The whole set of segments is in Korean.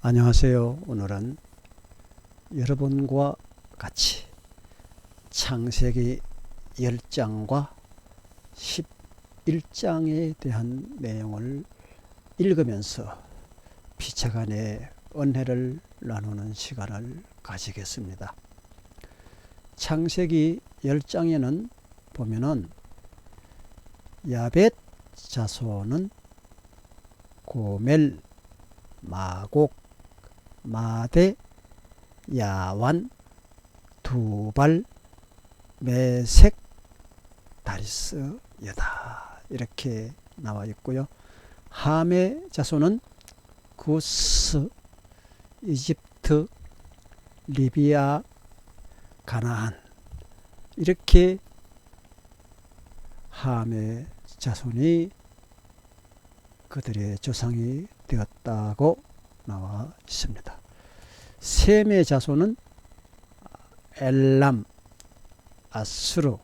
안녕하세요. 오늘은 여러분과 같이 창세기 10장과 11장에 대한 내용을 읽으면서 피차간의 은혜를 나누는 시간을 가지겠습니다. 창세기 10장에는 보면은 야벳 자손은 고멜, 마곡, 마대, 야완, 두발, 메색, 다리스, 여다 이렇게 나와 있고요. 함의 자손은 구스, 이집트, 리비아, 가나안 이렇게 함의 자손이 그들의 조상이 되었다고 나와 있습니다. 셈의 자손은 엘람, 아수르,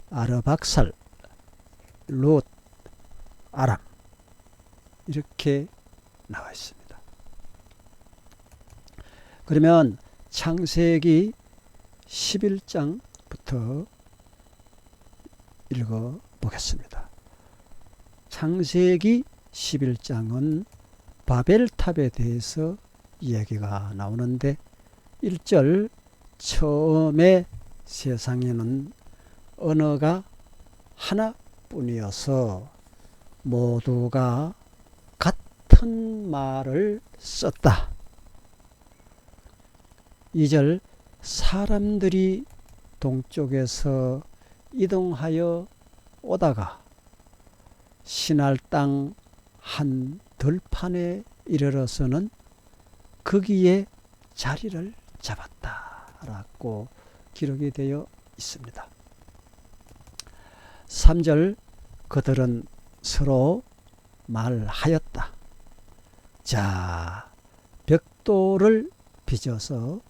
아르박살, 롯, 아람 이렇게 나와 있습니다. 그러면 창세기 11장부터 읽어보겠습니다. 창세기 11장은 바벨탑에 대해서 이야기가 나오는데 1절 처음에 세상에는 언어가 하나뿐이어서 모두가 같은 말을 썼다. 2절 사람들이 동쪽에서 이동하여 오다가 시날 땅 한 들판에 이르러서는 거기에 자리를 잡았다라고 기록이 되어 있습니다. 3절 그들은 서로 말하였다. 자, 벽돌을 빚어서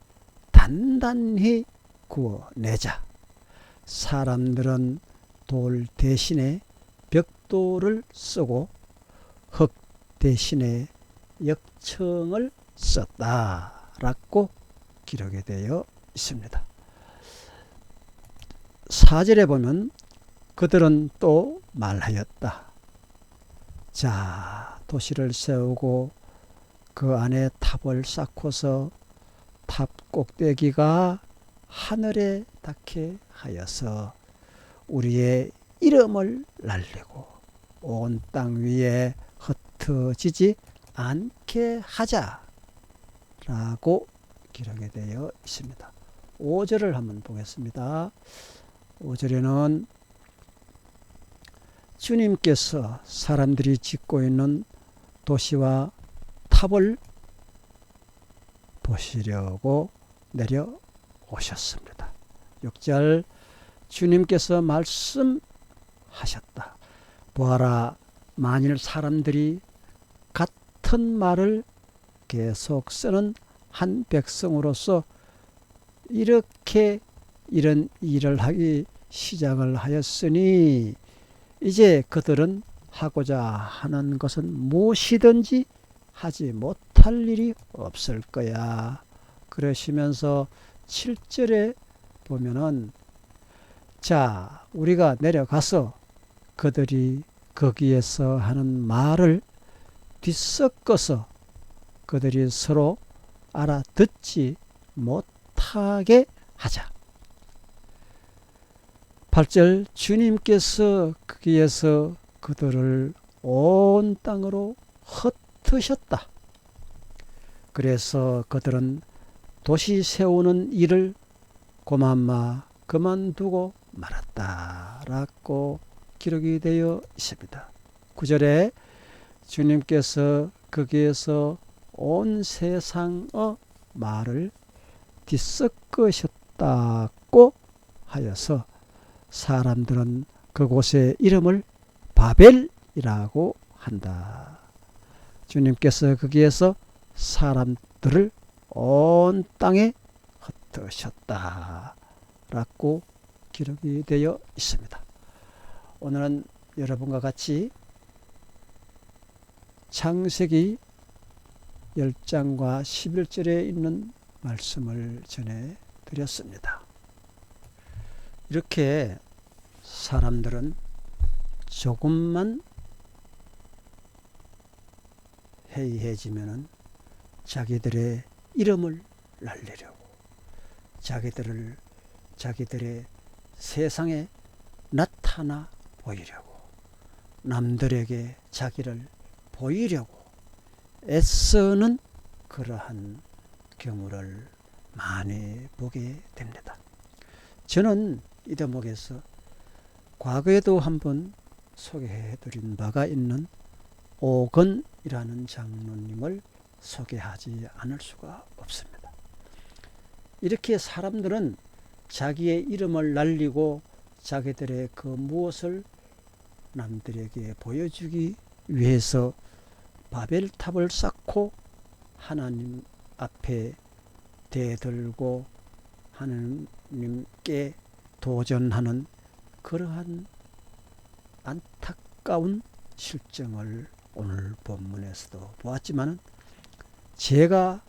단단히 구워내자. 사람들은 돌 대신에 벽돌을 쓰고 흙 대신에 역청을 썼다라고 기록이 되어 있습니다. 4절에 보면 그들은 또 말하였다. 자, 도시를 세우고 그 안에 탑을 쌓고서 탑 꼭대기가 하늘에 닿게 하여서 우리의 이름을 날리고 온 땅 위에 흩어지지 않게 하자라고 기록이 되어 있습니다. 5절을 한번 보겠습니다. 5절에는 주님께서 사람들이 짓고 있는 도시와 탑을 보시려고 내려오셨습니다. 6절 주님께서 말씀하셨다. 보아라, 만일 사람들이 같은 말을 계속 쓰는 한 백성으로서 이렇게 이런 일을 하기 시작을 하였으니 이제 그들은 하고자 하는 것은 무엇이든지 하지 못할 일이 없을 거야. 그러시면서 7절에 보면은 자, 우리가 내려가서 그들이 거기에서 하는 말을 뒤섞어서 그들이 서로 알아듣지 못하게 하자. 8절 주님께서 거기에서 그들을 온 땅으로 흩으셨다. 그래서 그들은 도시 세우는 일을 고만마 그만두고 말았다라고 기록이 되어 있습니다. 9절에 주님께서 거기에서 온 세상의 말을 뒤섞으셨다고 하여서 사람들은 그곳의 이름을 바벨이라고 한다. 주님께서 거기에서 사람들을 온 땅에 흩으셨다라고 기록이 되어 있습니다. 오늘은 여러분과 같이 창세기 10장과 11절에 있는 말씀을 전해 드렸습니다. 이렇게 사람들은 조금만 해이해지면은 자기들의 이름을 날리려고, 자기들의 세상에 나타나 보이려고, 남들에게 자기를 보이려고 애쓰는 그러한 경우를 많이 보게 됩니다. 저는 이 대목에서 과거에도 한번 소개해드린 바가 있는 오건이라는 장로님을 소개하지 않을 수가 없습니다. 이렇게 사람들은 자기의 이름을 날리고 자기들의 그 무엇을 남들에게 보여주기 위해서 바벨탑을 쌓고 하나님 앞에 대들고 하나님께 도전하는 그러한 안타까운 실정을 오늘 본문에서도 보았지만, 제가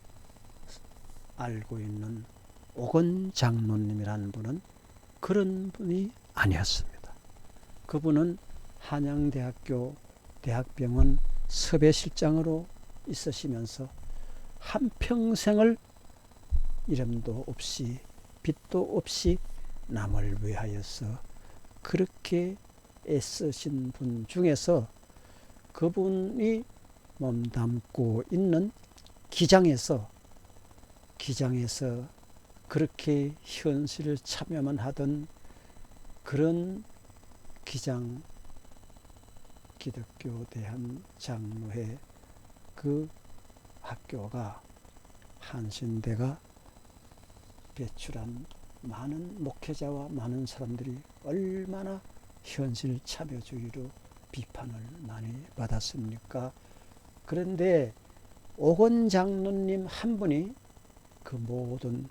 알고 있는 오건 장로님이라는 분은 그런 분이 아니었습니다. 그분은 한양대학교 대학병원 섭외실장으로 있으시면서 한평생을 이름도 없이 빚도 없이 남을 위하여서 그렇게 애쓰신 분 중에서 그분이 몸담고 있는 기장에서 그렇게 현실 참여만 하던 그런 기장 기독교 대한장로회 그 학교가 한신대가 배출한 많은 목회자와 많은 사람들이 얼마나 현실 참여주의로 비판을 많이 받았습니까? 그런데 오건 장로님 한 분이 그 모든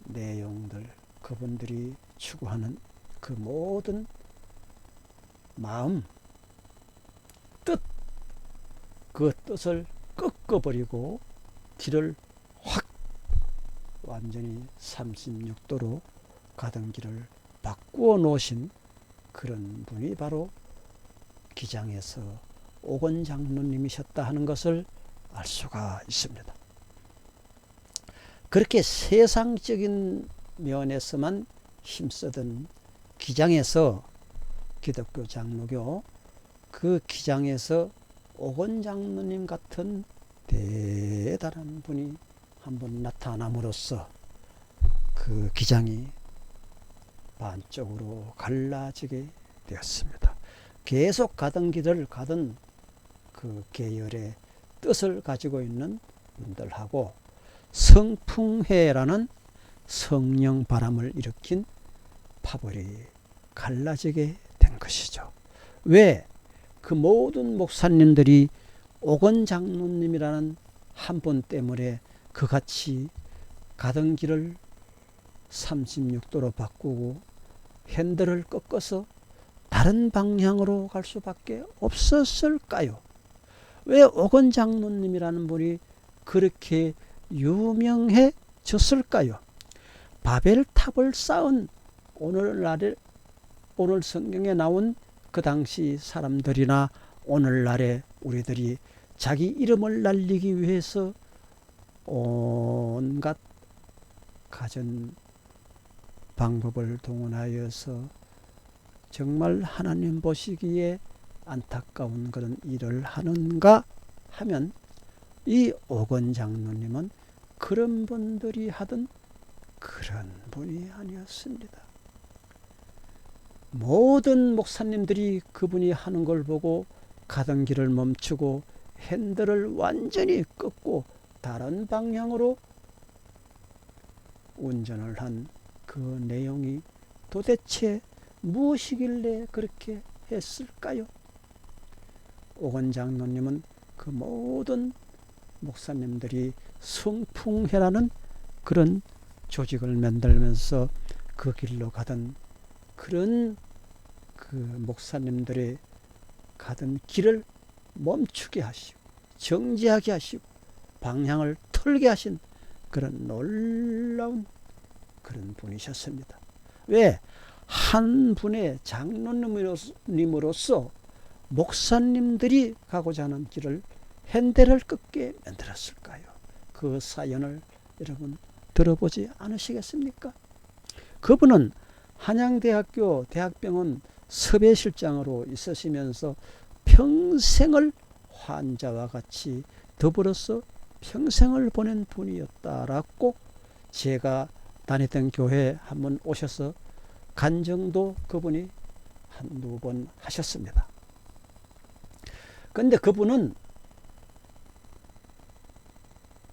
내용들, 그분들이 추구하는 그 모든 마음, 그 뜻을 꺾어버리고 길을 확 완전히 36도로 가던 길을 바꾸어 놓으신 그런 분이 바로 기장에서 오건 장로님이셨다 하는 것을 알 수가 있습니다. 그렇게 세상적인 면에서만 힘쓰던 기장에서, 기독교 장로교 그 기장에서 오건 장로님 같은 대단한 분이 한번 나타남으로써 그 기장이 반쪽으로 갈라지게 되었습니다. 계속 가던 길을 가던 그 계열의 뜻을 가지고 있는 분들하고 성풍회라는 성령 바람을 일으킨 파벌이 갈라지게 된 것이죠. 왜? 그 모든 목사님들이 오건 장로님이라는 한 분 때문에 그같이 가던 길을 36도로 바꾸고 핸들을 꺾어서 다른 방향으로 갈 수밖에 없었을까요? 왜 오건 장로님이라는 분이 그렇게 유명해졌을까요? 바벨탑을 쌓은 오늘 성경에 나온 그 당시 사람들이나 오늘날의 우리들이 자기 이름을 날리기 위해서 온갖 가전 방법을 동원하여서 정말 하나님 보시기에 안타까운 그런 일을 하는가 하면, 이 오건 장로님은 그런 분들이 하던 그런 분이 아니었습니다. 모든 목사님들이 그분이 하는 걸 보고 가던 길을 멈추고 핸들을 완전히 꺾고 다른 방향으로 운전을 한 그 내용이 도대체 무엇이길래 그렇게 했을까요? 오건 장로님은 그 모든 목사님들이 성풍회라는 그런 조직을 만들면서 그 길로 가던 그런 그 목사님들의 가던 길을 멈추게 하시고 정지하게 하시고 방향을 틀게 하신 그런 놀라운 그런 분이셨습니다. 왜? 한 분의 장로님으로서 목사님들이 가고자 하는 길을 핸들을 꺾게 만들었을까요? 그 사연을 여러분 들어보지 않으시겠습니까? 그분은 한양대학교 대학병원 섭외실장으로 있으시면서 평생을 환자와 같이 더불어서 평생을 보낸 분이었다라고 제가 다니던 교회에 한번 오셔서 간증도 그분이 한두 번 하셨습니다. 그런데 그분은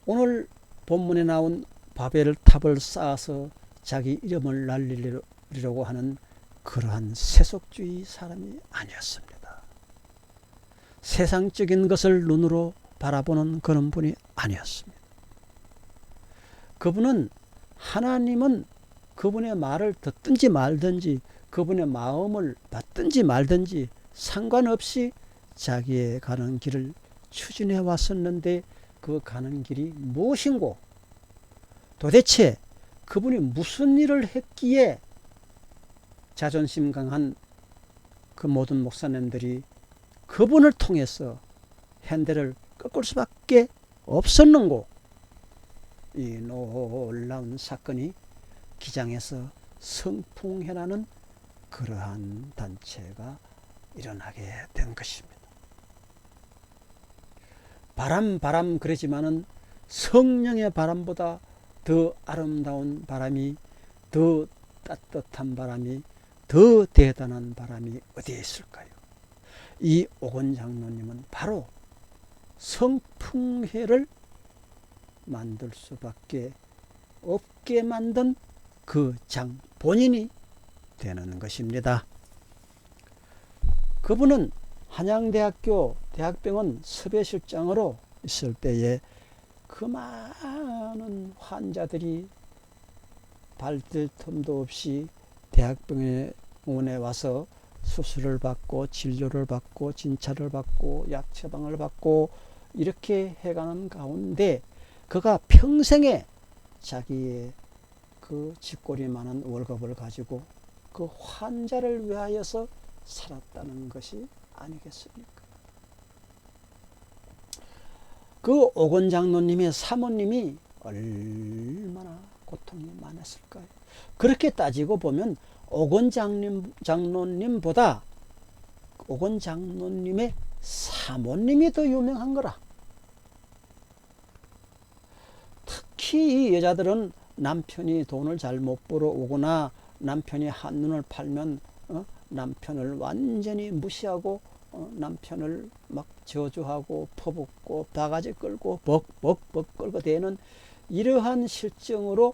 오늘 본문에 나온 바벨 탑을 쌓아서 자기 이름을 날리려고 하는 그러한 세속주의 사람이 아니었습니다. 세상적인 것을 눈으로 바라보는 그런 분이 아니었습니다. 그분은 하나님은 그분의 말을 듣든지 말든지 그분의 마음을 받든지 말든지 상관없이 자기의 가는 길을 추진해 왔었는데 그 가는 길이 무엇인고 도대체 그분이 무슨 일을 했기에 자존심 강한 그 모든 목사님들이 그분을 통해서 핸들을 꺾을 수밖에 없었는고. 이 놀라운 사건이 기장에서 성풍회라는 그러한 단체가 일어나게 된 것입니다. 바람 그러지만은 성령의 바람보다 더 아름다운 바람이, 더 따뜻한 바람이, 더 대단한 바람이 어디에 있을까요? 이 오건 장로님은 바로 성풍회를 만들 수밖에 없게 만든 그 장 본인이 되는 것입니다. 그분은 한양대학교 대학병원 섭외실장으로 있을 때에 그 많은 환자들이 발들 틈도 없이 대학병원에 와서 수술을 받고 진료를 받고 진찰을 받고 약 처방을 받고 이렇게 해가는 가운데 그가 평생에 자기의 그 쥐꼬리만한 월급을 가지고 그 환자를 위하여서 살았다는 것이 아니겠습니까? 그 오건 장로님의 사모님이 얼마나 고통이 많았을까요? 그렇게 따지고 보면 오건 장로님보다 오건 장로님의 사모님이 더 유명한 거라. 특히 이 여자들은 남편이 돈을 잘 못 벌어 오거나 남편이 한눈을 팔면 남편을 완전히 무시하고 남편을 막 저주하고 퍼붓고 바가지 끌고 벅벅벅 끌고 대는 이러한 실정으로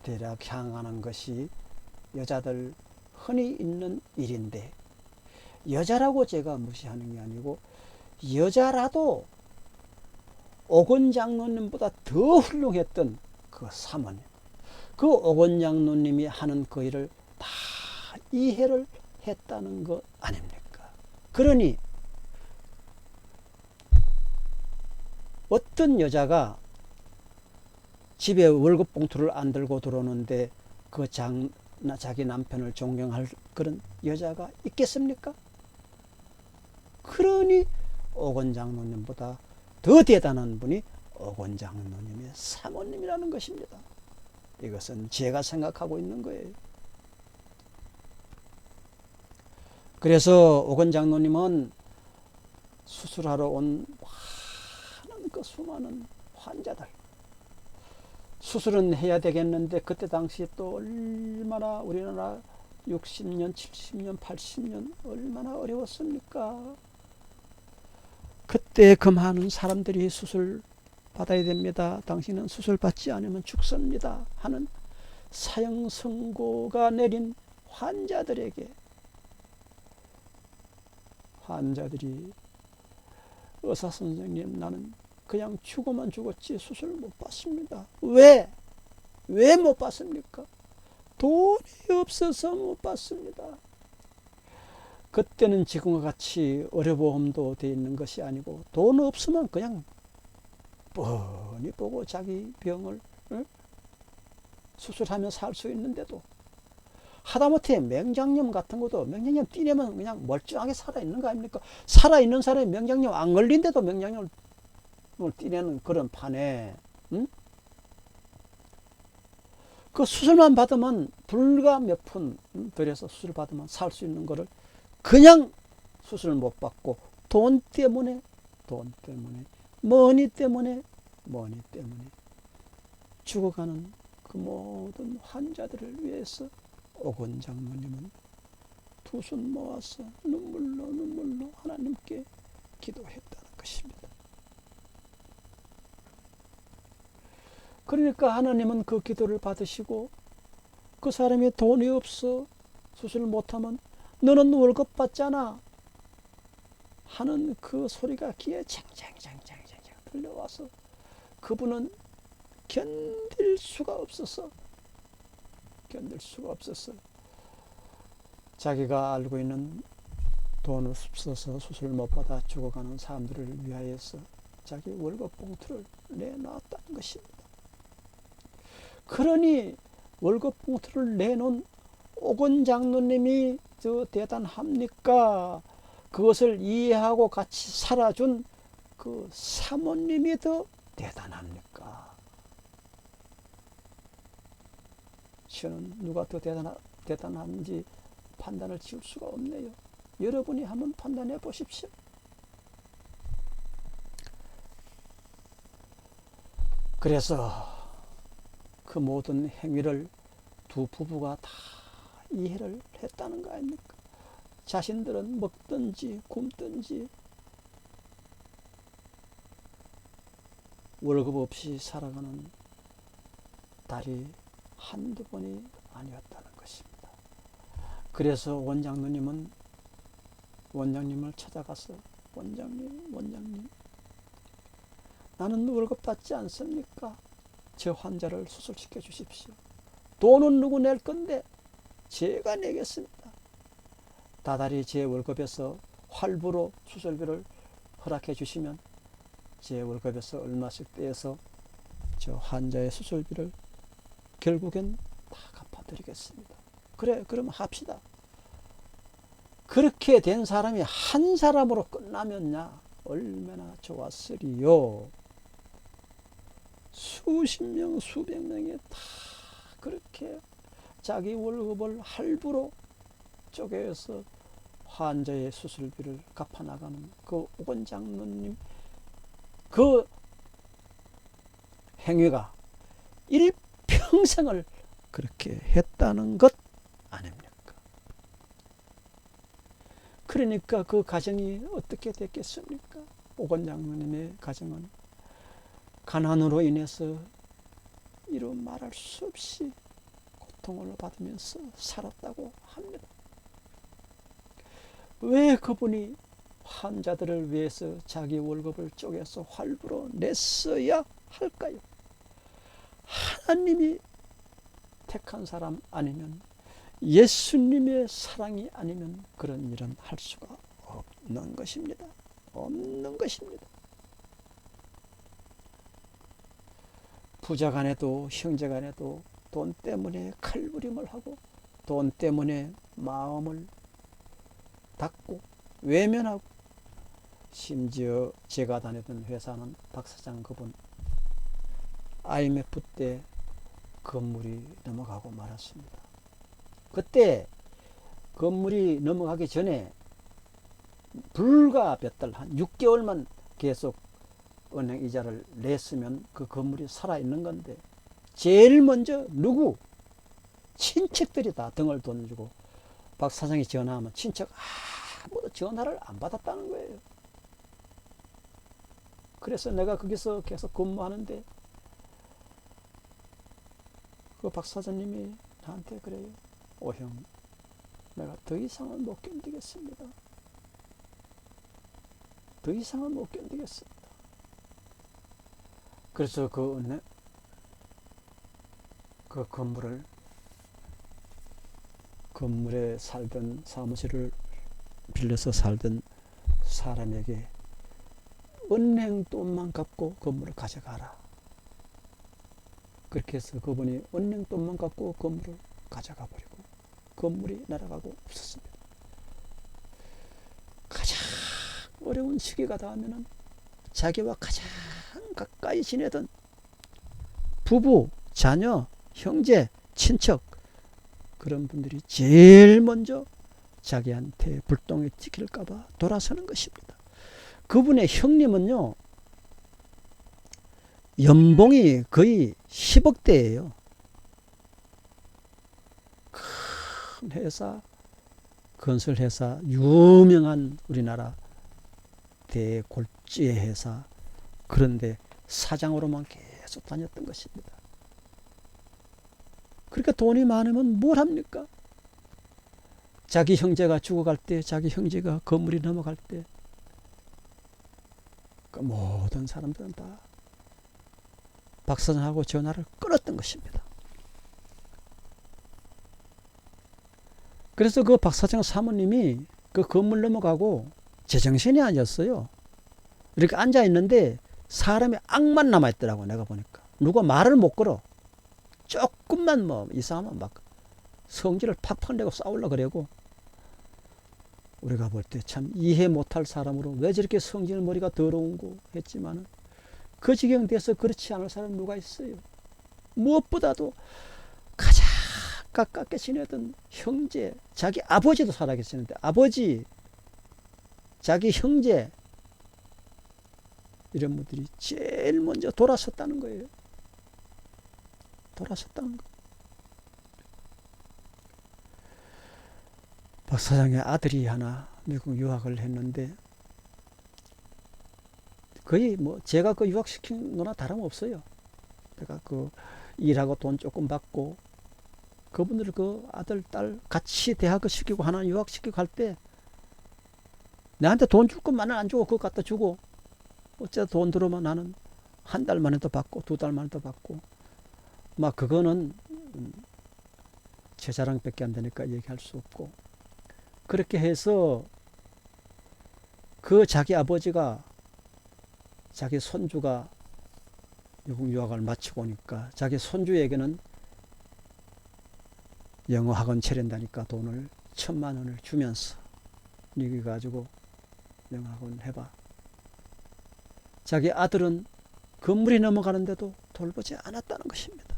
대략 향하는 것이 여자들 흔히 있는 일인데, 여자라고 제가 무시하는 게 아니고 여자라도 오건 장로님보다 더 훌륭했던 그 사모님, 그 오건 장로님이 하는 그 일을 다 이해를 했다는 것 아닙니까? 그러니 어떤 여자가 집에 월급 봉투를 안 들고 들어오는데 그 자기 남편을 존경할 그런 여자가 있겠습니까? 그러니 오건 장로님보다 더 대단한 분이 오건 장로님의 사모님이라는 것입니다. 이것은 제가 생각하고 있는 거예요. 그래서 오건 장로님은 수술하러 온 많은 그 수많은 환자들, 수술은 해야 되겠는데 그때 당시 또 얼마나 우리나라 60년, 70년, 80년 얼마나 어려웠습니까? 그때 그 많은 사람들이 수술 받아야 됩니다. 당신은 수술 받지 않으면 죽습니다. 하는 사형 선고가 내린 환자들에게 환자들이 의사 선생님, 나는 그냥 죽어만 죽었지 수술 못 받습니다. 왜 못 받습니까? 돈이 없어서 못 받습니다. 그때는 지금과 같이 의료보험도 되어 있는 것이 아니고 돈 없으면 그냥 뻔히 보고 자기 병을 수술하며 살 수 있는데도, 하다못해 명장염 같은 것도 명장염 띠내면 그냥 멀쩡하게 살아있는 거 아닙니까? 살아있는 사람이 명장염 안 걸린데도 명장염을 띠내는 그런 판에, 그 수술만 받으면 불과 몇 푼 들여서 수술 받으면 살 수 있는 거를 그냥 수술 못 받고 돈 때문에 머니 때문에 죽어가는 그 모든 환자들을 위해서 오건 장모님은 두 손 모아서 눈물로 하나님께 기도했다는 것입니다. 그러니까 하나님은 그 기도를 받으시고, 그 사람이 돈이 없어 수술을 못하면 너는 월급 받잖아 하는 그 소리가 귀에 쟁쟁쟁쟁 들려와서 그분은 견딜 수가 없었어. 자기가 알고 있는 돈 없어서 수술 못 받아 죽어가는 사람들을 위하여서 자기 월급 봉투를 내놨다는 것입니다. 그러니 월급 봉투를 내놓은 오건 장로님이 저 대단합니까? 그것을 이해하고 같이 살아준 그 사모님이 더 대단합니까? 저는 누가 더 대단한지 판단을 지을 수가 없네요. 여러분이 한번 판단해 보십시오. 그래서 그 모든 행위를 두 부부가 다 이해를 했다는 거 아닙니까? 자신들은 먹든지 굶든지 월급 없이 살아가는 달이 한두 번이 아니었다는 것입니다. 그래서 원장님을 찾아가서 원장님 나는 월급 받지 않습니까? 저 환자를 수술시켜 주십시오. 돈은 누구 낼 건데 제가 내겠습니다. 다달이 제 월급에서 할부로 수술비를 허락해 주시면 제 월급에서 얼마씩 떼어서 저 환자의 수술비를 결국엔 다 갚아드리겠습니다. 그래, 그러면 합시다. 그렇게 된 사람이 한 사람으로 끝나면야 얼마나 좋았으리요. 수십 명, 수백 명이 다 그렇게 자기 월급을 할부로 쪼개서 환자의 수술비를 갚아나가는 그 오건 장로님 그 행위가 일평생을 그렇게 했다는 것 아닙니까? 그러니까 그 가정이 어떻게 됐겠습니까? 오건 장로님의 가정은 가난으로 인해서 이루 말할 수 없이 고통을 받으면서 살았다고 합니다. 왜 그분이 환자들을 위해서 자기 월급을 쪼개서 할부로 냈어야 할까요? 하나님이 택한 사람 아니면, 예수님의 사랑이 아니면 그런 일은 할 수가 없는 것입니다. 부자 간에도 형제 간에도 돈 때문에 칼부림을 하고 돈 때문에 마음을 닫고 외면하고, 심지어 제가 다니던 회사는 박 사장 그분 IMF 때 건물이 넘어가고 말았습니다. 그때 건물이 넘어가기 전에 불과 몇 달, 한 6개월만 계속 은행 이자를 냈으면 그 건물이 살아있는 건데, 제일 먼저 누구? 친척들이 다 등을 돌려주고 박 사장이 전화하면 친척 아무도 전화를 안 받았다는 거예요. 그래서 내가 거기서 계속 근무하는데 그 박 사장님이 나한테 그래요. 형, 내가 더 이상은 못 견디겠습니다. 그래서 그 건물에 살던, 사무실을 빌려서 살던 사람에게 은행 돈만 갚고 건물을 가져가라. 그렇게 해서 그분이 은행 돈만 갚고 건물을 가져가 버리고 건물이 날아가고 없었습니다. 가장 어려운 시기가 닿으면 자기와 가장 가까이 지내던 부부, 자녀, 형제, 친척 그런 분들이 제일 먼저 자기한테 불똥이 튀길까봐 돌아서는 것입니다. 그분의 형님은요, 연봉이 거의 10억대예요. 큰 회사, 건설회사, 유명한 우리나라 대골재 회사, 그런데 사장으로만 계속 다녔던 것입니다. 그러니까 돈이 많으면 뭘 합니까? 자기 형제가 죽어갈 때, 자기 형제가 건물이 넘어갈 때, 그 모든 사람들은 다 박사장하고 전화를 끊었던 것입니다. 그래서 그 박사장 사모님이 그 건물 넘어가고 제정신이 아니었어요. 이렇게 앉아 있는데 사람이 악만 남아있더라고. 내가 보니까 누가 말을 못 걸어. 조금만 뭐 이상하면 막 성질을 팍팍 내고 싸우려고 그러고, 우리가 볼 때 참 이해 못할 사람으로 왜 저렇게 성질 머리가 더러운고 했지만은 그 지경 돼서 그렇지 않을 사람 누가 있어요. 무엇보다도 가장 가깝게 지내던 형제, 자기 아버지도 살아계시는데 아버지, 자기 형제 이런 분들이 제일 먼저 돌아섰다는 거예요. 돌아섰다는 거. 박 사장의 아들이 하나 미국 유학을 했는데 거의 뭐 제가 그 유학시킨 거나 다름없어요. 내가 그 일하고 돈 조금 받고 그분들 그 아들, 딸 같이 대학을 시키고 하나 유학시키고 할 때 나한테 돈 줄 것만은 안 주고 그거 갖다 주고, 어째 돈 들어오면 나는 한 달 만에도 받고 두 달 만에도 받고, 막 그거는 제 자랑밖에 안 되니까 얘기할 수 없고, 그렇게 해서 그 자기 아버지가 자기 손주가 미국 유학을 마치고 오니까 자기 손주에게는 영어 학원 차린다니까 돈을 1,000만 원을 주면서 이거 가지고 영어 학원 해봐. 자기 아들은 건물이 넘어가는데도 돌보지 않았다는 것입니다.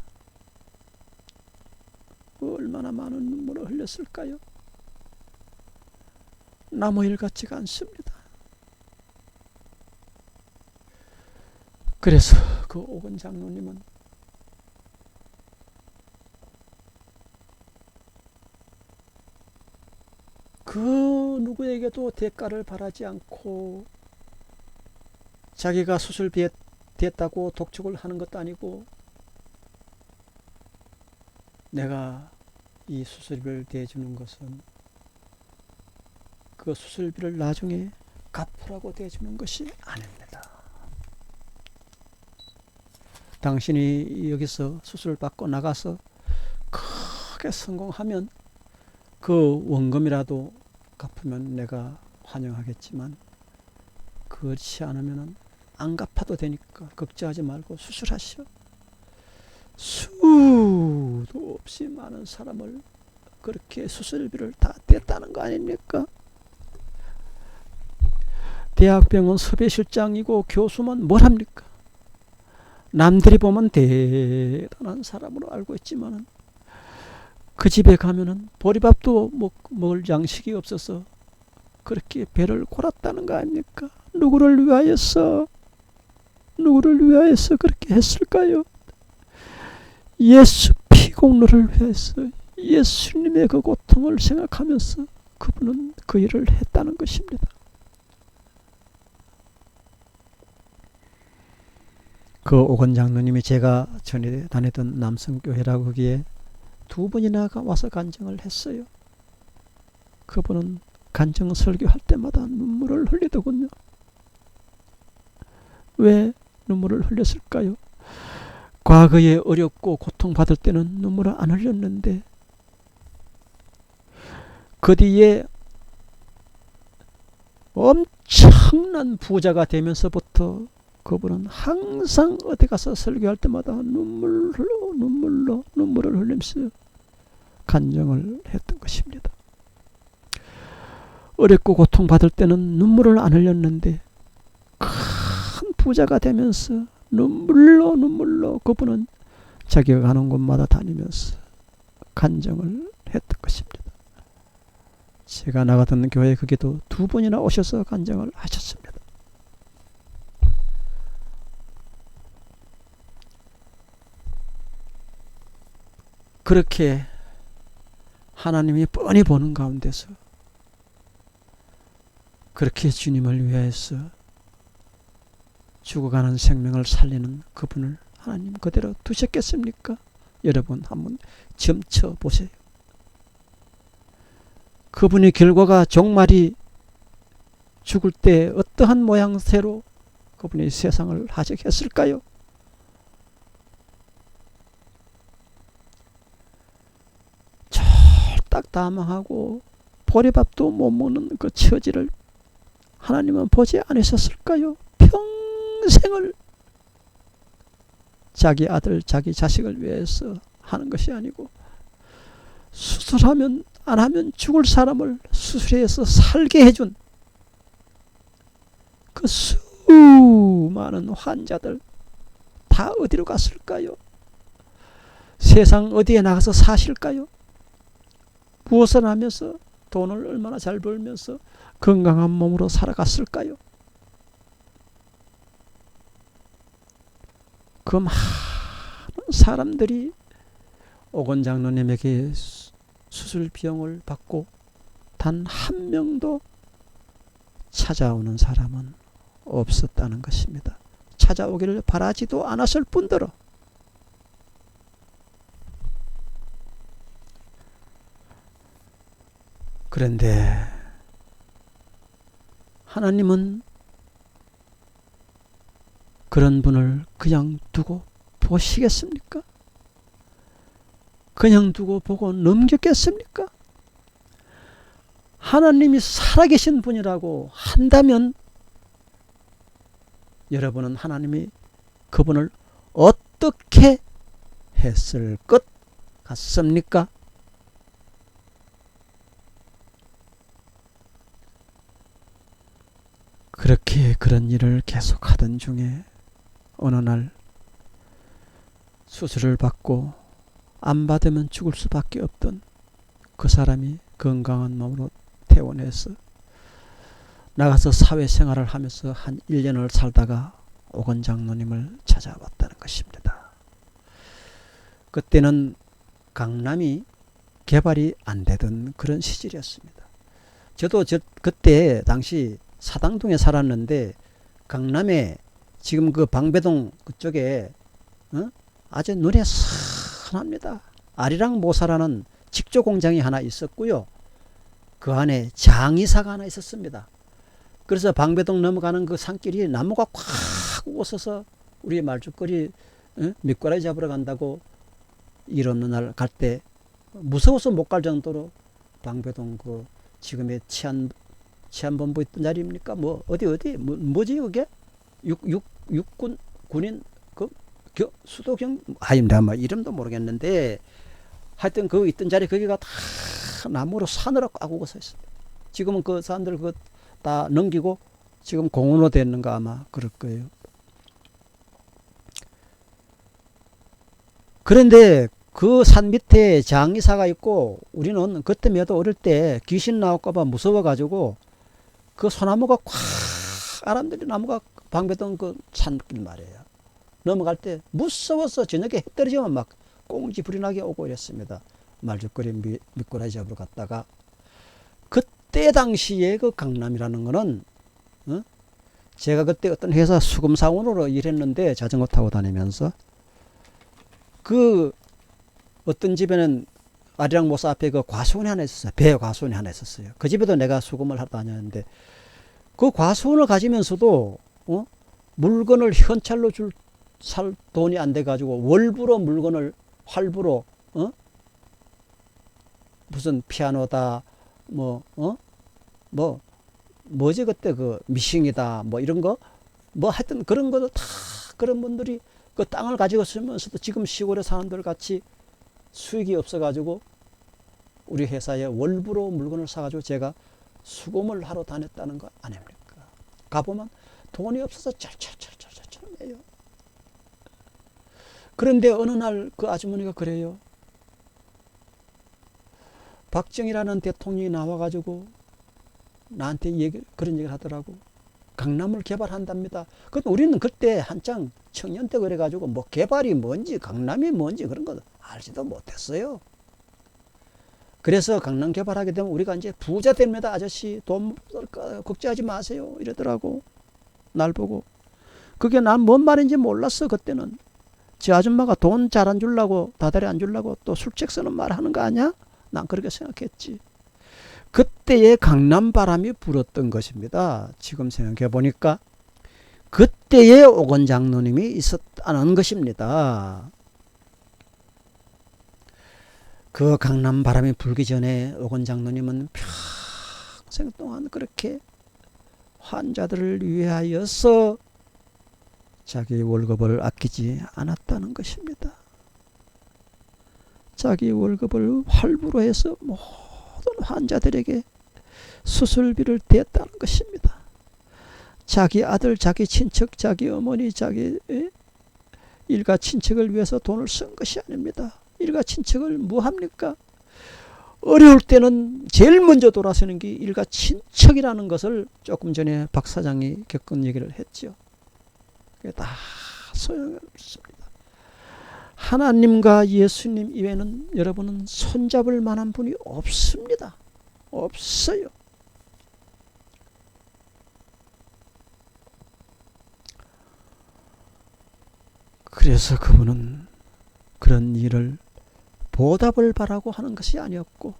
얼마나 많은 눈물을 흘렸을까요? 나무 일 같지가 않습니다. 그래서 그 오건 장로님은 그 누구에게도 대가를 바라지 않고 자기가 수술비에 됐다고 독촉을 하는 것도 아니고, 내가 이 수술비를 대주는 것은 그 수술비를 나중에 갚으라고 대주는 것이 아닙니다. 당신이 여기서 수술을 받고 나가서 크게 성공하면 그 원금이라도 갚으면 내가 환영하겠지만, 그렇지 않으면 안 갚아도 되니까 걱정하지 말고 수술하시오. 수도 없이 많은 사람을 그렇게 수술비를 다 댔다는 거 아닙니까? 대학병원 섭외실장이고 교수면 뭘 합니까? 남들이 보면 대단한 사람으로 알고 있지만은 그 집에 가면은 보리밥도 먹을 양식이 없어서 그렇게 배를 골았다는 거 아닙니까? 누구를 위하여서 그렇게 했을까요? 예수 피공로를 위해서 예수님의 그 고통을 생각하면서 그분은 그 일을 했다는 것입니다. 그 오건 장로님이 제가 전에 다니던 남성교회라고 거기에 2번이나 와서 간증을 했어요. 그분은 간증 설교할 때마다 눈물을 흘리더군요. 왜 눈물을 흘렸을까요? 과거에 어렵고 고통받을 때는 눈물을 안 흘렸는데 그 뒤에 엄청난 부자가 되면서부터 그분은 항상 어디 가서 설교할 때마다 눈물을 흘리면서 간증을 했던 것입니다. 어렵고 고통받을 때는 눈물을 안 흘렸는데 큰 부자가 되면서 눈물로 그분은 자기가 가는 곳마다 다니면서 간증을 했던 것입니다. 제가 나가던 교회에 거기도 2번이나 오셔서 간증을 하셨습니다. 그렇게 하나님이 뻔히 보는 가운데서 그렇게 주님을 위해서 죽어가는 생명을 살리는 그분을 하나님 그대로 두셨겠습니까? 여러분 한번 점쳐 보세요. 그분의 결과가 종말이 죽을 때 어떠한 모양새로 그분이 세상을 하직했을까요? 쫄딱 다망하고 보리밥도 못 먹는 그 처지를 하나님은 보지 않으셨을까요? 평생을 자기 아들, 자기 자식을 위해서 하는 것이 아니고 수술하면 안 하면 죽을 사람을 수술해서 살게 해준 그 수많은 환자들 다 어디로 갔을까요? 세상 어디에 나가서 사실까요? 무엇을 하면서 돈을 얼마나 잘 벌면서 건강한 몸으로 살아갔을까요? 그 많은 사람들이 오건 장로님에게 수술 비용을 받고 단 한 명도 찾아오는 사람은 없었다는 것입니다. 찾아오기를 바라지도 않았을 뿐더러 그런데 하나님은 그런 분을 그냥 두고 보시겠습니까? 그냥 두고 보고 넘겼겠습니까? 하나님이 살아계신 분이라고 한다면 여러분은 하나님이 그분을 어떻게 했을 것 같습니까? 그렇게 그런 일을 계속하던 중에 어느 날 수술을 받고 안 받으면 죽을 수밖에 없던 그 사람이 건강한 몸으로 퇴원해서 나가서 사회생활을 하면서 한 1년을 살다가 오건 장로님을 찾아왔다는 것입니다. 그때는 강남이 개발이 안 되던 그런 시절이었습니다. 저도 그때 당시 사당동에 살았는데 강남에 지금 그 방배동 그쪽에 아주 눈에 선합니다. 아리랑 모사라는 직조 공장이 하나 있었고요. 그 안에 장의사가 하나 있었습니다. 그래서 방배동 넘어가는 그 산길이 나무가 꽉 웃어서 우리 말죽거리 미꾸라지 잡으러 간다고 일 없는 날 갈 때 무서워서 못 갈 정도로 방배동 그 지금의 치안본부 있던 자리입니까? 뭐 어디 뭐지 그게 육군 군인 그 수도경 아닙니다. 뭐 이름도 모르겠는데 하여튼 그 있던 자리 거기가 다 나무로 산으로 꽉 웃어 있습니다. 지금은 그 산들 그 다 넘기고 지금 공원으로 됐는가 아마 그럴 거예요. 그런데 그 산 밑에 장의사가 있고 우리는 그때마다 어릴 때 귀신 나올까봐 무서워가지고 그 소나무가 꽉 아람들이 나무가 방배동 그 산길 말이에요. 넘어갈 때 무서워서 저녁에 해 떨어지면 막 꽁지 불이 나게 오고 이랬습니다. 말죽거리 미꾸라지 잡으러 갔다가 그때 당시에 그 강남이라는 거는 제가 그때 어떤 회사 수금사원으로 일했는데 자전거 타고 다니면서 그 어떤 집에는 아리랑 모사 앞에 그 과수원이 하나 있었어요. 배 과수원이 하나 있었어요. 그 집에도 내가 수금을 하러 다녔는데 그 과수원을 가지면서도 물건을 현찰로 살 돈이 안 돼가지고 월부로 물건을 활부로 무슨 피아노다 뭐 뭐지 그때 그 미싱이다 뭐 이런 거 뭐 하여튼 그런 것도 다 그런 분들이 그 땅을 가지고 쓰면서도 지금 시골의 사람들 같이 수익이 없어가지고 우리 회사에 월부로 물건을 사가지고 제가 수금을 하러 다녔다는 거 아닙니까? 가보면 돈이 없어서 쩔쩔쩔쩔쩔쩔해요. 그런데 어느 날 그 아주머니가 그래요. 박정희라는 대통령이 나와가지고 나한테 그런 얘기를 하더라고. 강남을 개발한답니다. 그럼 우리는 그때 한창 청년 때 그래가지고 뭐 개발이 뭔지 강남이 뭔지 그런 거 알지도 못했어요. 그래서 강남 개발하게 되면 우리가 이제 부자 됩니다. 아저씨 돈 걱정하지 마세요. 이러더라고. 날 보고. 그게 난 뭔 말인지 몰랐어. 그때는. 저 아줌마가 돈 잘 안 주려고 다달이 안 주려고 또 술책 쓰는 말 하는 거 아니야? 난 그렇게 생각했지. 그때의 강남 바람이 불었던 것입니다. 지금 생각해 보니까 그때의 오건 장로님이 있었다는 것입니다. 그 강남 바람이 불기 전에 오건 장로님은 평생 동안 그렇게 환자들을 위하여서 자기 월급을 아끼지 않았다는 것입니다. 자기 월급을 할부로 해서 모든 환자들에게 수술비를 댔다는 것입니다. 자기 아들, 자기 친척, 자기 어머니, 자기 일가 친척을 위해서 돈을 쓴 것이 아닙니다. 일가 친척을 뭐합니까? 어려울 때는 제일 먼저 돌아서는 게 일가 친척이라는 것을 조금 전에 박 사장이 겪은 얘기를 했죠. 그게 다 소용이 없습니다. 하나님과 예수님 이외에는 여러분은 손잡을 만한 분이 없습니다. 없어요. 그래서 그분은 그런 일을 보답을 바라고 하는 것이 아니었고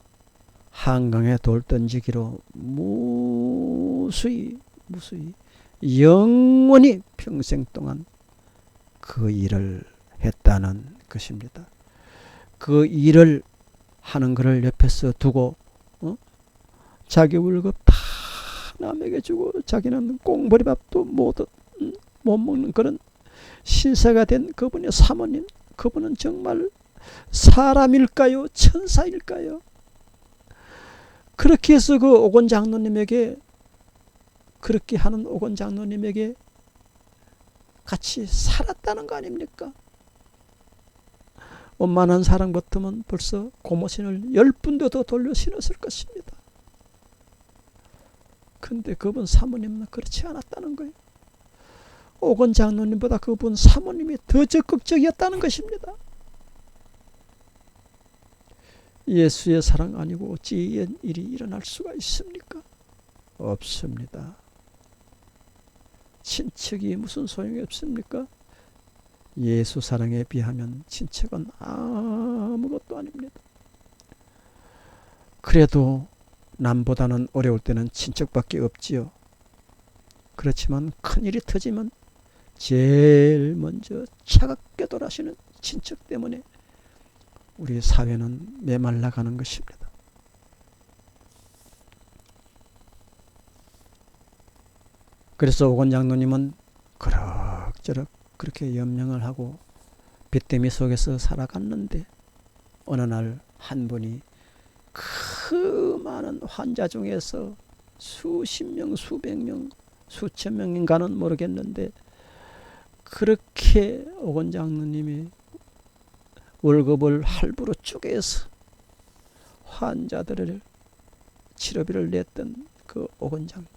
한강에 돌 던지기로 무수히 영원히 평생 동안 그 일을 했다는 것입니다. 그 일을 하는 것을 옆에서 두고 자기 월급 다 남에게 주고 자기는 꽁보리밥도 못 먹는 그런 신세가 된 그분의 사모님, 그분은 정말 사람일까요? 천사일까요? 그렇게 해서 그 오건 장로님에게 그렇게 하는 오건 장로님에게 같이 살았다는 거 아닙니까? 원만한 사랑 같으면 벌써 고모신을 10분도 더 돌려 신었을 것입니다. 근데 그분 사모님은 그렇지 않았다는 거예요. 오건 장로님보다 그분 사모님이 더 적극적이었다는 것입니다. 예수의 사랑 아니고 어찌 이런 일이 일어날 수가 있습니까? 없습니다. 친척이 무슨 소용이 없습니까? 예수 사랑에 비하면 친척은 아무것도 아닙니다. 그래도 남보다는 어려울 때는 친척밖에 없지요. 그렇지만 큰일이 터지면 제일 먼저 차갑게 돌아가시는 친척 때문에 우리 사회는 메말라가는 것입니다. 그래서 오건 장로님은 그럭저럭 그렇게 염려를 하고 빚더미 속에서 살아갔는데 어느 날 한 분이 그 많은 환자 중에서 수십 명, 수백 명, 수천 명인가는 모르겠는데 그렇게 오건 장로님이 월급을 할부로 쪼개서 환자들을 치료비를 냈던 그 오건 장로님.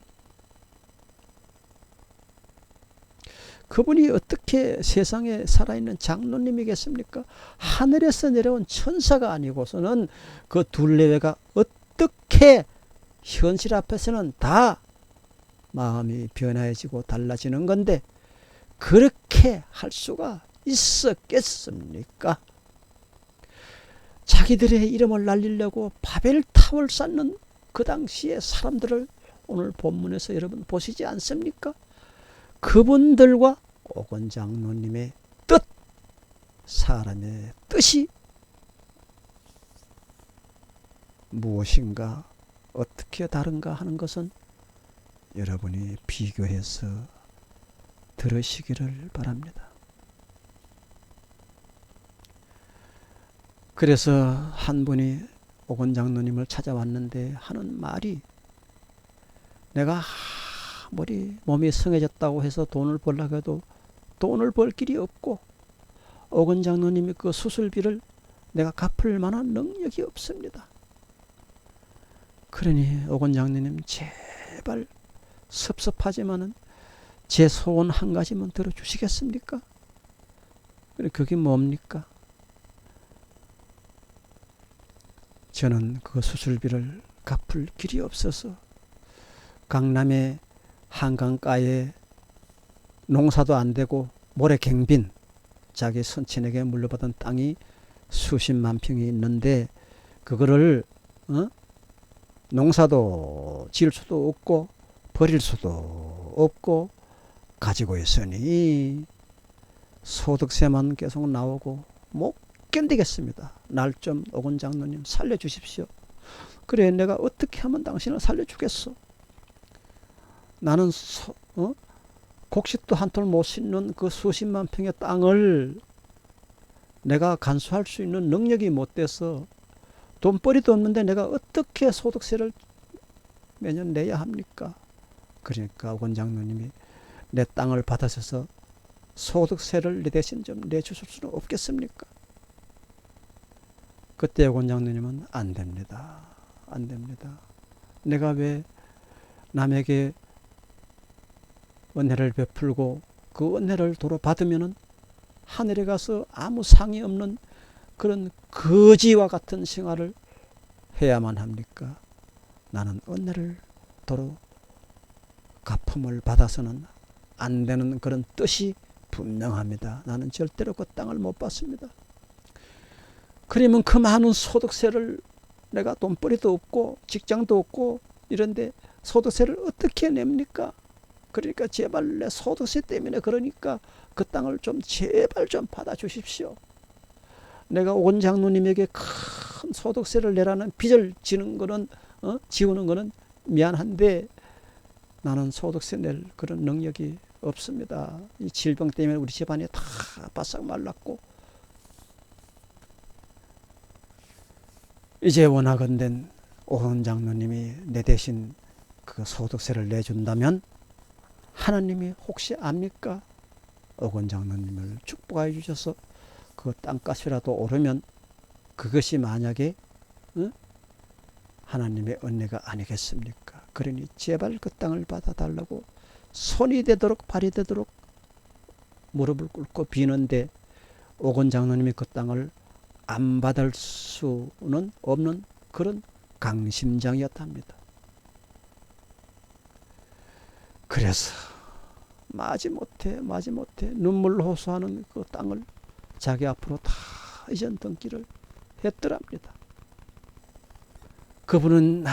그분이 어떻게 세상에 살아있는 장로님이겠습니까? 하늘에서 내려온 천사가 아니고서는 그 둘레가 어떻게 현실 앞에서는 다 마음이 변화해지고 달라지는 건데 그렇게 할 수가 있었겠습니까? 자기들의 이름을 날리려고 바벨탑을 쌓는 그 당시의 사람들을 오늘 본문에서 여러분 보시지 않습니까? 그분들과 오건 장로님의 뜻, 사람의 뜻이 무엇인가 어떻게 다른가 하는 것은 여러분이 비교해서 들으시기를 바랍니다. 그래서 한 분이 오건 장로님을 찾아왔는데 하는 말이, 내가 아무리 몸이 성해졌다고 해서 돈을 벌려고 해도 돈을 벌 길이 없고 오건 장로님이 그 수술비를 내가 갚을 만한 능력이 없습니다. 그러니 오건 장로님 제발 섭섭하지만은 제 소원 한 가지만 들어주시겠습니까? 그게 뭡니까? 저는 그 수술비를 갚을 길이 없어서 강남의 한강가에 농사도 안 되고 모래 갱빈, 자기 선친에게 물려받은 땅이 수십만 평이 있는데 그거를 농사도 지을 수도 없고 버릴 수도 없고 가지고 있으니 소득세만 계속 나오고 못 견디겠습니다. 날 좀 오건 장로님 살려주십시오. 그래, 내가 어떻게 하면 당신을 살려주겠소? 나는 곡식도 한 톨 못 심는 그 수십만 평의 땅을 내가 간수할 수 있는 능력이 못 돼서 돈벌이도 없는데 내가 어떻게 소득세를 매년 내야 합니까? 그러니까 오건 장로님이 내 땅을 받아셔서 소득세를 내 대신 좀 내주실 수는 없겠습니까? 그때 오건 장로님은 안 됩니다. 안 됩니다. 내가 왜 남에게 은혜를 베풀고 그 은혜를 도로 받으면은 하늘에 가서 아무 상이 없는 그런 거지와 같은 생활을 해야만 합니까? 나는 은혜를 도로 갚음을 받아서는 안 되는 그런 뜻이 분명합니다. 나는 절대로 그 땅을 못 받습니다. 그러면 그 많은 소득세를 내가 돈벌이도 없고 직장도 없고 이런데 소득세를 어떻게 냅니까? 그러니까 제발 내 소득세 때문에 그러니까 그 땅을 좀 제발 좀 받아주십시오. 내가 오건 장로님에게 큰 소득세를 내라는 빚을 지는 거는 지우는 거는 미안한데 나는 소득세 낼 그런 능력이 없습니다. 이 질병 때문에 우리 집안이 다 바싹 말랐고 이제 원하건대 오건 장로님이 내 대신 그 소득세를 내준다면 하나님이 혹시 압니까? 오건 장로님을 축복해 주셔서 그 땅값이라도 오르면 그것이 만약에 하나님의 은혜가 아니겠습니까? 그러니 제발 그 땅을 받아달라고 손이 되도록 발이 되도록 무릎을 꿇고 비는데 오건 장로님이 그 땅을 안 받을 수는 없는 그런 강심장이었답니다. 그래서 마지못해 눈물로 호소하는 그 땅을 자기 앞으로 다 이전 등기를 했더랍니다. 그분은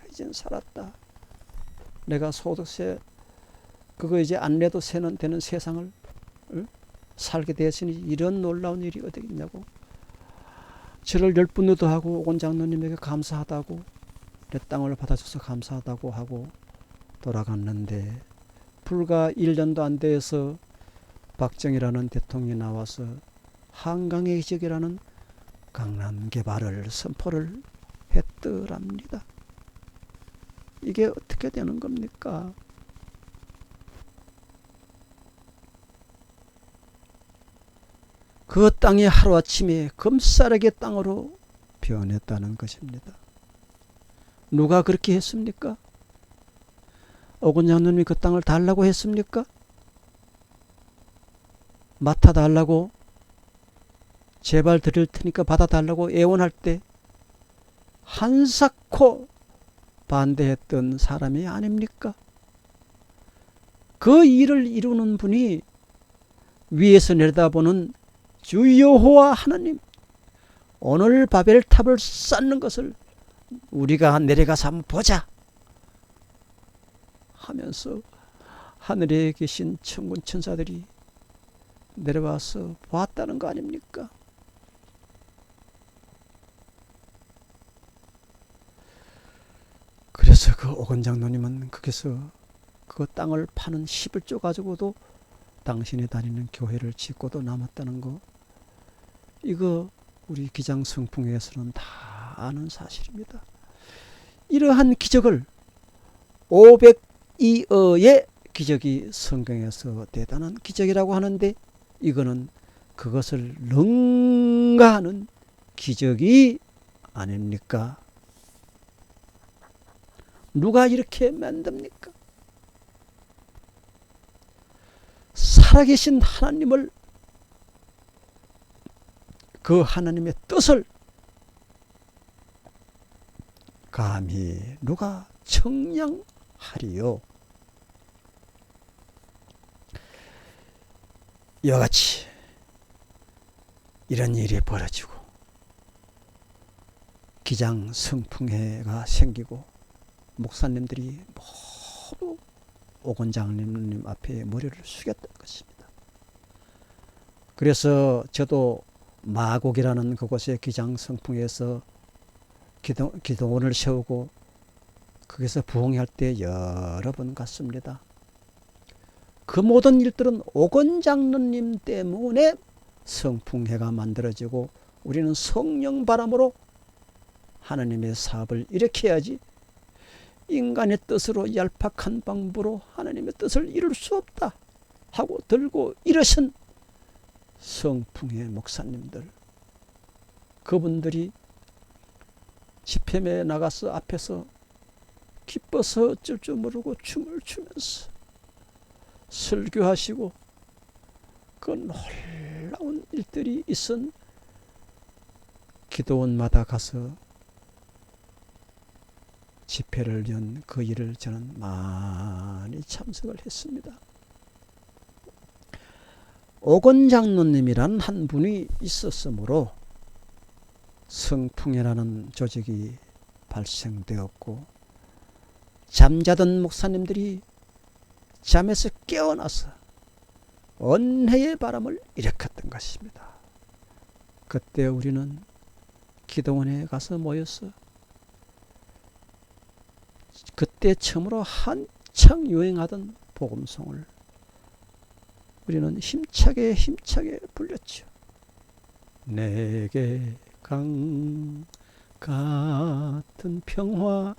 이젠 살았다. 내가 소득세 그거 이제 안 내도 세는 되는 세상을 살게 되었으니 이런 놀라운 일이 어디 있냐고 저를 열분노도 하고 오건 장로님에게 감사하다고 내 땅을 받아줘서 감사하다고 하고 돌아갔는데 불과 1년도 안 돼서 박정희라는 대통령이 나와서 한강의 기적이라는 강남 개발을 선포를 했더랍니다. 이게 어떻게 되는 겁니까? 그 땅이 하루아침에 금싸라기 땅으로 변했다는 것입니다. 누가 그렇게 했습니까? 오건 장로님이 그 땅을 달라고 했습니까? 맡아달라고 제발 드릴 테니까 받아달라고 애원할 때 한사코 반대했던 사람이 아닙니까? 그 일을 이루는 분이 위에서 내려다보는 주 여호와 하나님, 오늘 바벨탑을 쌓는 것을 우리가 내려가서 한번 보자 하면서 하늘에 계신 천군 천사들이 내려와서 보았다는 거 아닙니까? 그래서 그 오건 장로님은 거기서 그 땅을 파는 11조 가지고도 당신이 다니는 교회를 짓고도 남았다는 거, 이거 우리 기장성풍회에서는 다 아는 사실입니다. 이러한 기적을 502어의 기적이 성경에서 대단한 기적이라고 하는데, 이거는 그것을 능가하는 기적이 아닙니까? 누가 이렇게 만듭니까? 살아계신 하나님을, 그 하나님의 뜻을 감히 누가 청량하리요? 이와 같이 이런 일이 벌어지고 기장 성풍회가 생기고 목사님들이 모두 오건장님 앞에 머리를 숙였던 것입니다. 그래서 저도 마곡이라는 그곳에 기장 성풍회에서 기도원을 세우고 거기서 부흥할 때 여러 번 갔습니다. 그 모든 일들은 오건장로님 때문에 성풍회가 만들어지고, 우리는 성령 바람으로 하나님의 사업을 일으켜야지 인간의 뜻으로 얄팍한 방법으로 하나님의 뜻을 이룰 수 없다 하고 들고 일으신 성풍회 목사님들, 그분들이 집회에 나가서 앞에서 기뻐서 어쩔 줄 모르고 춤을 추면서 설교하시고, 그 놀라운 일들이 있은 기도원마다 가서 집회를 연 그 일을 저는 많이 참석을 했습니다. 오건장로님이라는 한 분이 있었으므로 성풍회라는 조직이 발생되었고, 잠자던 목사님들이 잠에서 깨어나서 은혜의 바람을 일으켰던 것입니다. 그때 우리는 기도원에 가서 모여서 그때 처음으로 한창 유행하던 복음송을 우리는 힘차게 불렸죠. 내게 강 같은 평화,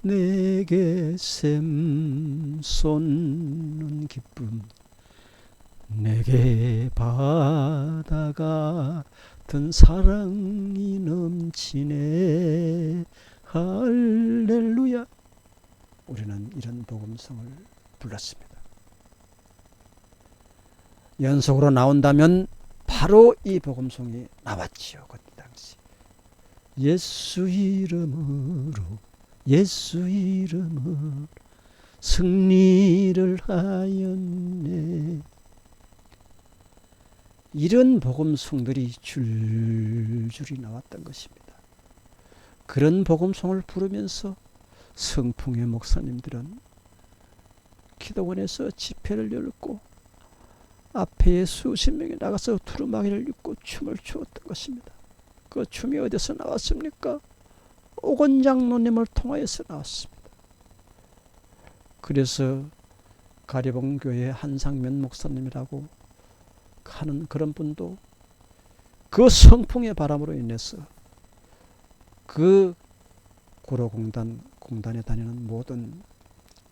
내게 샘 솟는 기쁨, 내게 바다 같은 사랑이 넘치네, 할렐루야. 우리는 이런 복음성을 불렀습니다. 연속으로 나온다면 바로 이 복음성이 나왔지요. 그때 당시 예수 이름으로 승리를 하였네. 이런 복음성들이 줄줄이 나왔던 것입니다. 그런 복음성을 부르면서 성풍회 목사님들은 기도원에서 집회를 열고 앞에 수십 명이 나가서 두루마기를 입고 춤을 추었던 것입니다. 그 춤이 어디서 나왔습니까? 오건장로님을 통하여서 나왔습니다. 그래서 가리봉교회 한상면 목사님이라고 하는 그런 분도 그 성풍의 바람으로 인해서 그 구로공단에 다니는 모든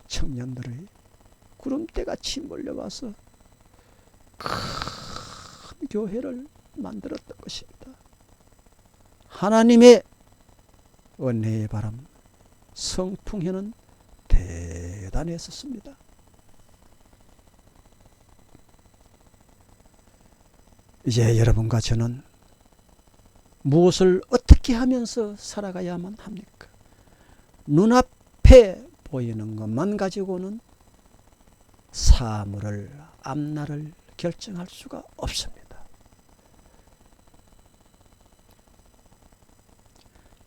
청년들의 구름대같이 몰려와서 큰 교회를 만들었던 것입니다. 하나님의 은혜의 바람, 성풍회는 대단했었습니다. 이제 여러분과 저는 무엇을 어떻게 하면서 살아가야만 합니까? 눈앞에 보이는 것만 가지고는 사물을, 앞날을 결정할 수가 없습니다.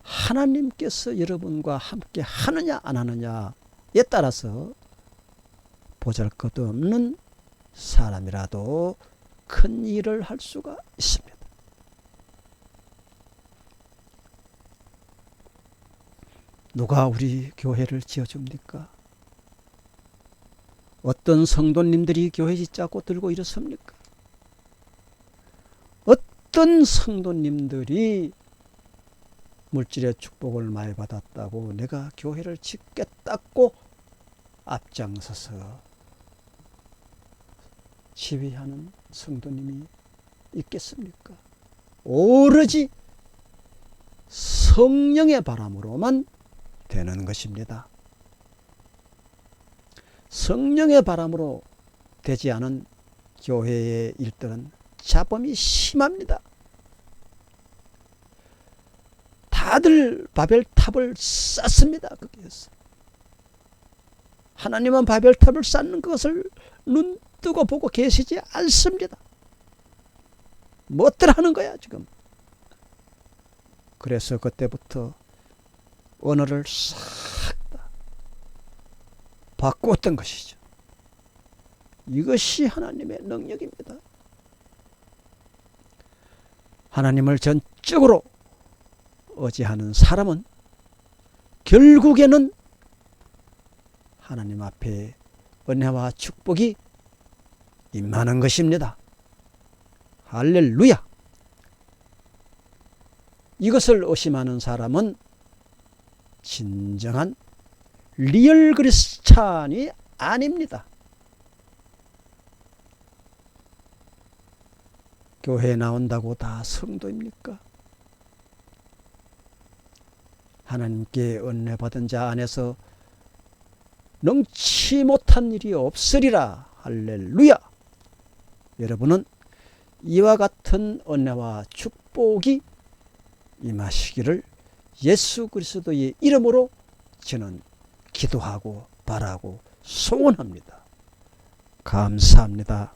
하나님께서 여러분과 함께 하느냐 안 하느냐에 따라서 보잘것없는 사람이라도 큰 일을 할 수가 있습니다. 누가 우리 교회를 지어줍니까? 어떤 성도님들이 교회 짓자고 들고 이렇습니까? 어떤 성도님들이 물질의 축복을 많이 받았다고 내가 교회를 짓겠다고 앞장서서 지휘하는 성도님이 있겠습니까? 오로지 성령의 바람으로만 되는 것입니다. 성령의 바람으로 되지 않은 교회의 일들은 자범이 심합니다. 다들 바벨탑을 쌓습니다. 거기에서 하나님은 바벨탑을 쌓는 것을 눈뜨고 보고 계시지 않습니다. 뭐들 하는 거야 지금. 그래서 그때부터 언어를 싹 다 바꾸었던 것이죠. 이것이 하나님의 능력입니다. 하나님을 전적으로 의지하는 사람은 결국에는 하나님 앞에 은혜와 축복이 임하는 것입니다. 할렐루야! 이것을 의심하는 사람은 진정한 리얼 크리스찬이 아닙니다. 교회에 나온다고 다 성도입니까? 하나님께 은혜 받은 자 안에서 능치 못한 일이 없으리라. 할렐루야! 여러분은 이와 같은 은혜와 축복이 임하시기를 예수 그리스도의 이름으로 저는 기도하고 바라고 소원합니다. 감사합니다.